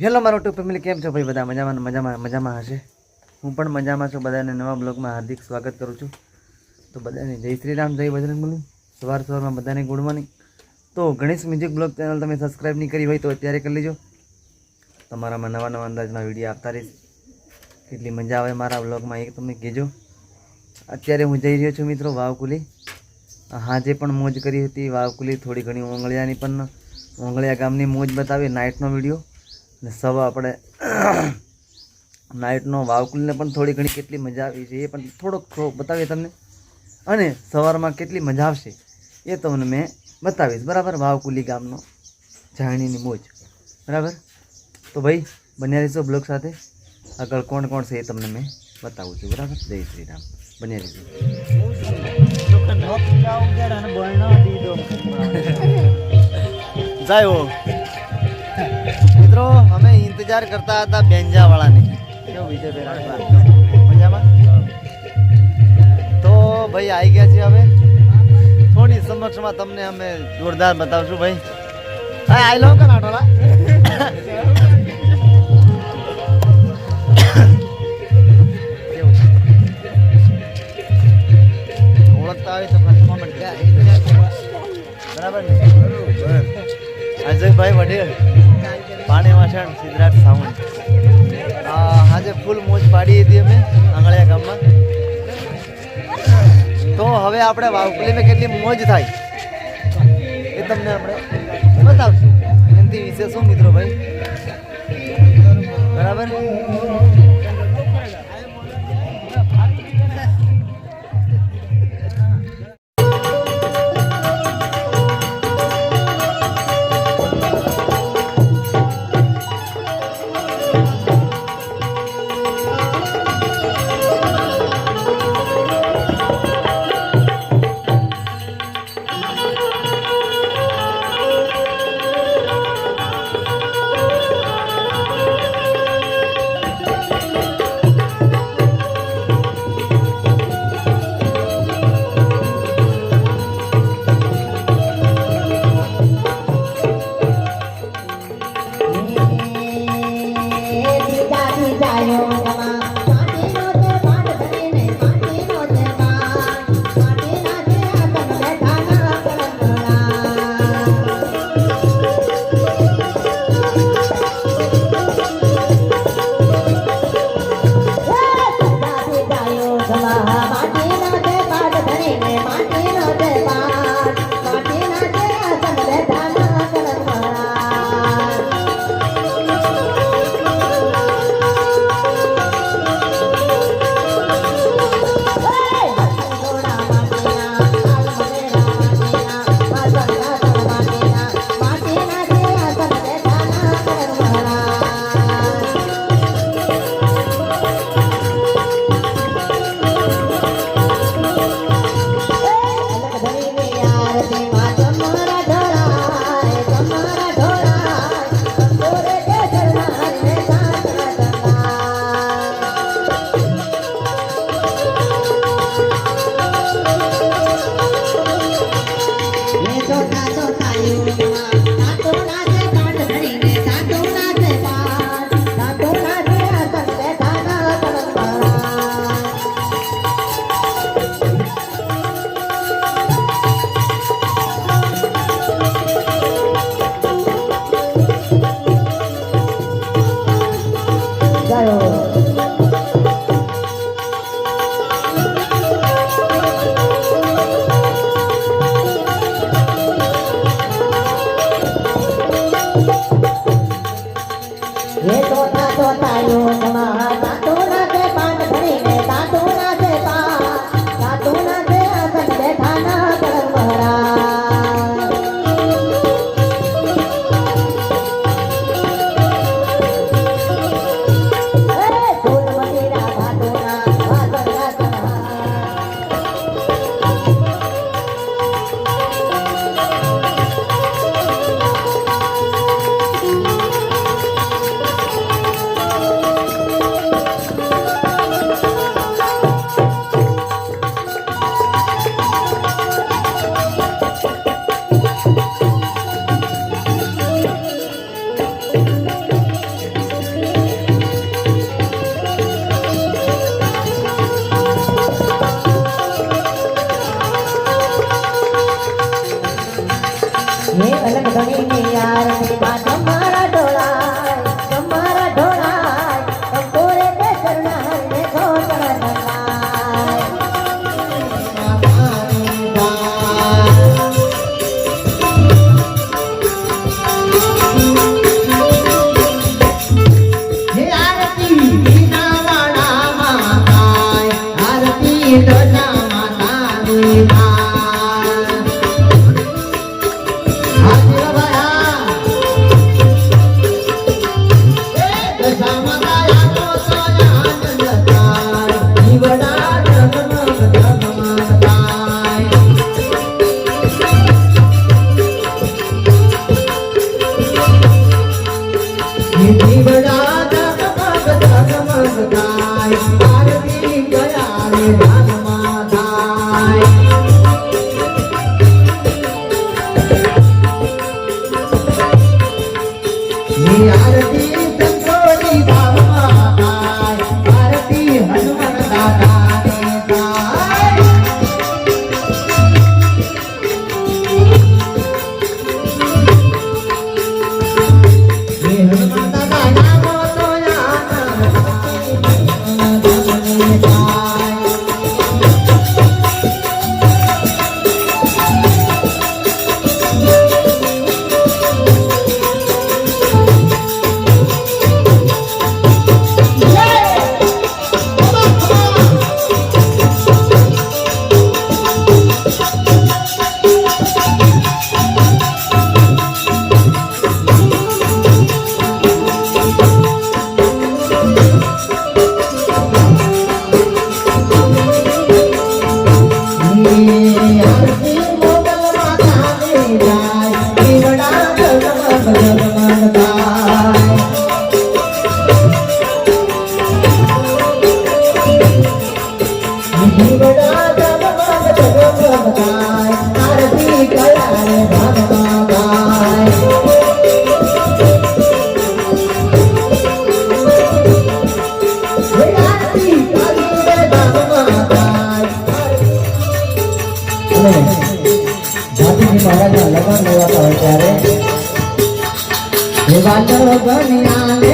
Hello મારો two family, કેમ છો ભાઈ? બધા મજામાં હશે. હું પણ મજામાં છું. બધાને નવા બ્લોગમાં હાર્દિક સ્વાગત કરું છું. તો બધાને જય શ્રી રામ, જય બજરંગબલી. સવારમાં બધાને ગુડ મોર્નિંગ. તો ગણેશ મ્યુઝિક બ્લોગ ચેનલ તમે સબસ્ક્રાઈબ નહીં કરી હોય તો અત્યારે કરી લેજો. તમારામાં નવા અંદાજના વિડીયો આપતા રહીશ. કેટલી મજા આવે મારા બ્લોગમાં એક તમે કહેજો. અત્યારે હું જઈ રહ્યો છું મિત્રો વાવકુલી. હાજે પણ મોજ કરી હતી વાવકુલી, થોડી ઘણી ઓંગળિયાની પણ ઓંગળિયા ગામની મોજ બતાવી નાઇટનો વિડીયો. અને સવા આપણે નાઇટનો વાવકુલીને પણ થોડી ઘણી કેટલી મજા આવી છે એ પણ થોડોક બતાવીએ તમને. અને સવારમાં કેટલી મજા આવશે એ તમને મેં બતાવીશ. બરાબર, વાવકુલી ગામનો જાણીની મોજ. બરાબર, તો ભાઈ બન્યા રહીશો બ્લોગ સાથે. આગળ કોણ કોણ છે એ તમને મેં બતાવું છું. બરાબર, જય શ્રી રામ, બન્યા રહીશું. જાય મિત્રો, અમે ઇંતજાર કરતા હતા બેંજાવાળાની. કેવું વિજયભાઈ મજામાં? તો ભાઈ આવી ગયા છે. હવે થોડી સમક્ષમાં તમને અમે જોરદાર બતાવશું ભાઈ. હા, આઈ લો કે નાટોલા ઓળખતા હોય તો કોમેન્ટ બરાબર ને? અજયભાઈ વડેલ, પાણી વાસણ, સિદ્ધરાજ સાવંત. આજે ફૂલ મોજ પાડી હતી અમે આંગળિયા ગામમાં. તો હવે આપણે વાવકુલીમાં કેટલી મોજ થાય એ તમને આપણે બતાવશું. એનાથી વિશે શું મિત્રો ભાઈ? બરાબર, દીવડા જગમગ જગમગ થાય આરતી કળારે ભાગમાં ગાય આરતી કળારે ભાગમાં ગાય જાતિજી મહારાજના લગ્ન લેવાતા હોય ત્યારે એ વાતો બન્યા લે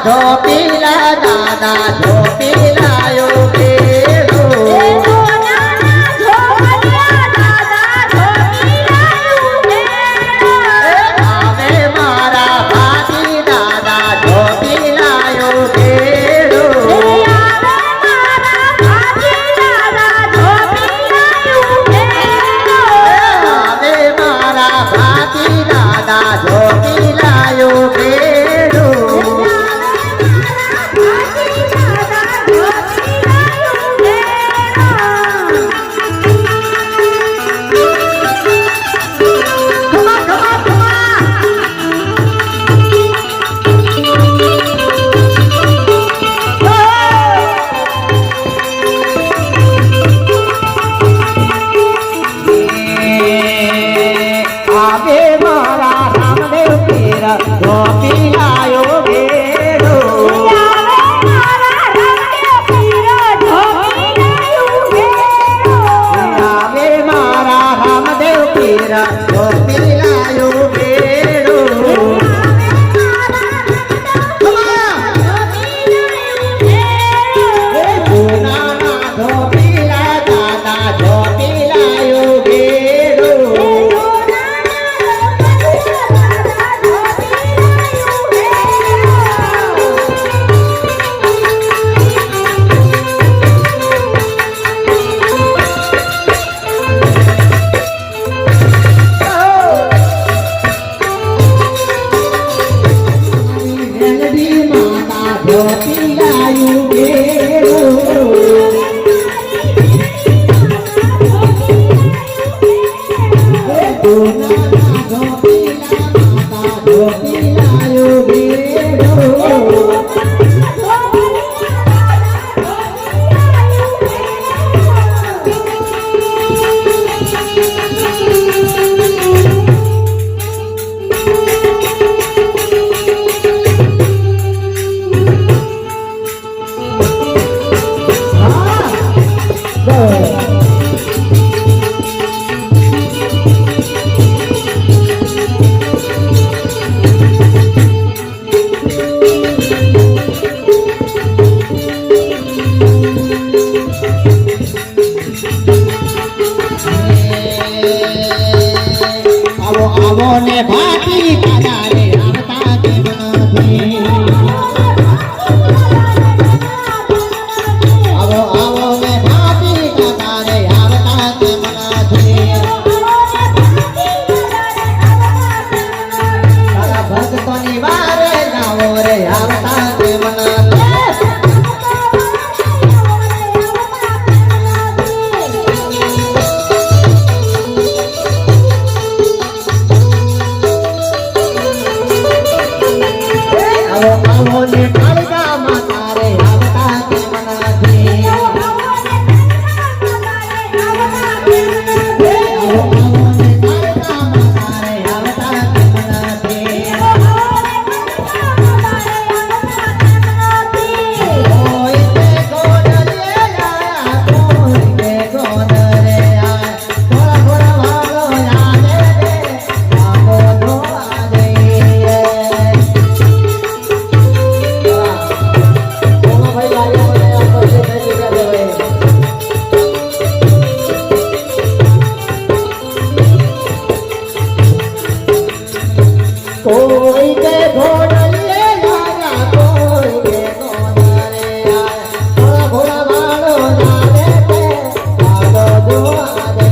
ધોપીલા દાદા ધોપીલા યોગેરો આવે મારા ભાતી દાદા ધોપીલા યોગેરો આવે મારા ભાતી દાદા ધોપીલા યોગેરો આવે મારા રામદેવ પીર ધોપીલા યોગેરો આવે મારા રામદેવ પીર ધોપીલા યોગેરો ધોપીલા દાદા ધોપીલા યોગેરો ધોપીલા યોગેરો ધોપીલા યોગેરો આવો ને ભાતી દાદા રે આવતા કેમ નથી આવો ને ભાતી દાદા રે આવતા કેમ નથી તારા ભક્તોની વારે જાઓ રે આવતા કેમ નથી આવો ને કાળકા માતા રે આવતા કેમ નથી આવો ને કાળકા માતા રે આવતા કેમ નથી કોઈ કે ગોડ રે આયા કોઈ કે ગોડ રે આયા થોડા થોડા વાળો આવે રે આવો નો આવે કોઈ કે ઘોડ લે લાલા કોઈ કે ઘોડ રે આયા થોડા ઘોડા વાળો આવે તે આવો જોવા દે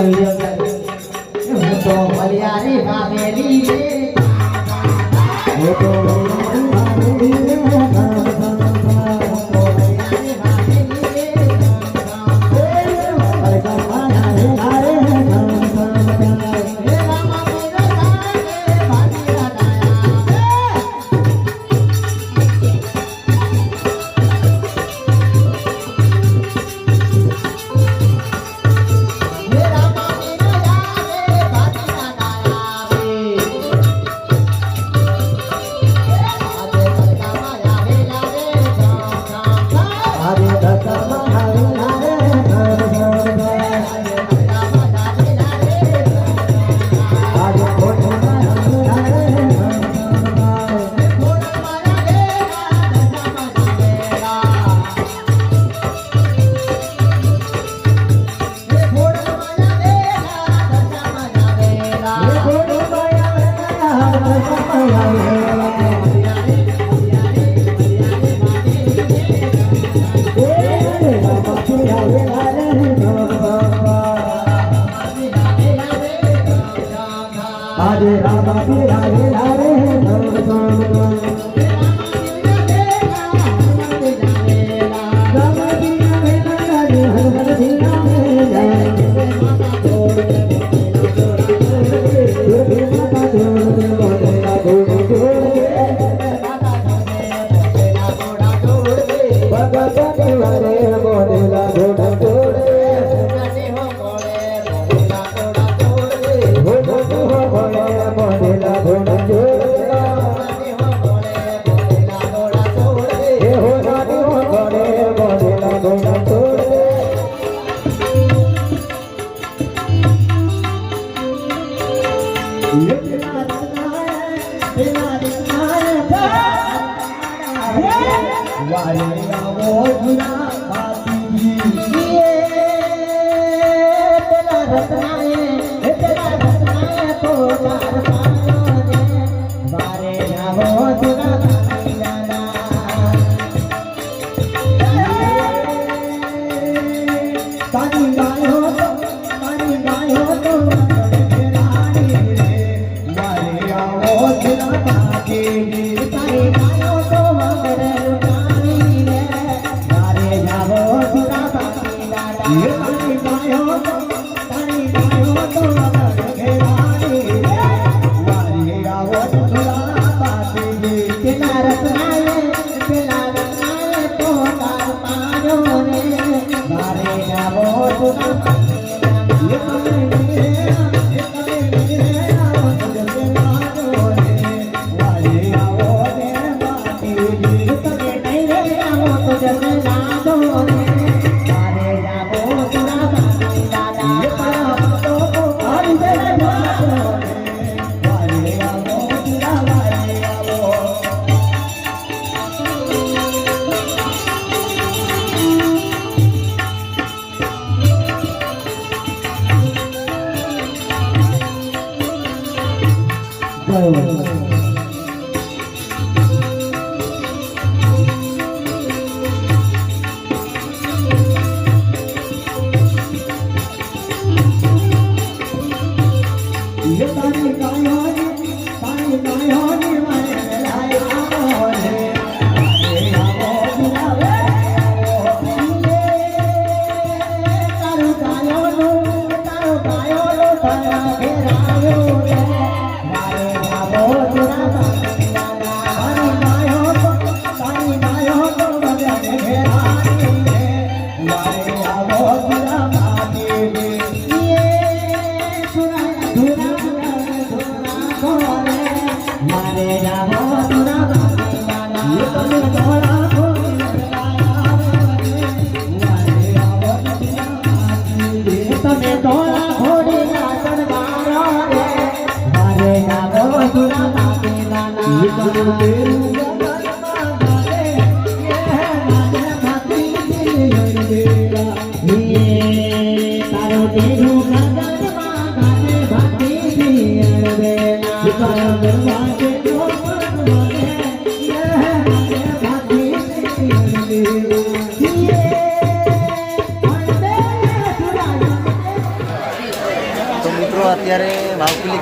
હું તો મલિયારી ભાવેલી રે હું તો મલિયારી ભાવેલી રે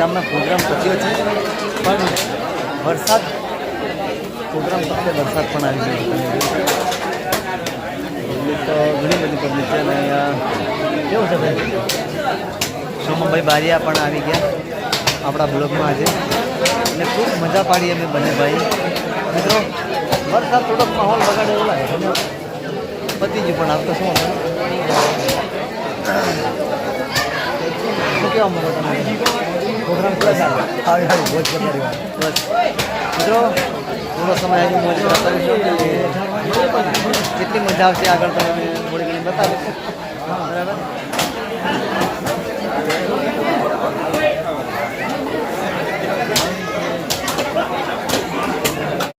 ગામમાં પ્રોગ્રામ પત્યો છે પણ વરસાદ પ્રોગ્રામ વખતે વરસાદ પણ આવી ગયો તો ઘણી બધી પબ્લિક છે અને અહીંયા કેવું છે ભાઈ સોમભાઈ બારિયા પણ આવી ગયા આપણા બ્લોગમાં આજે અને ખૂબ મજા પાડી અમે બંને ભાઈ મિત્રો વરસાદ થોડોક માહોલ બગાડે એવું લાગે છે પતી ગયું પણ આવતો શું હતું શું કહેવા માંગો તમે પ્રોગ્રામ પૂરા ચાલે આવી સારી મોજ કરી બસ મિત્રો થોડો સમય હજુ મોજ કરતા રહીશું કેટલી મજા આવશે આગળ તમે થોડી ઘણી બતાવો બરાબર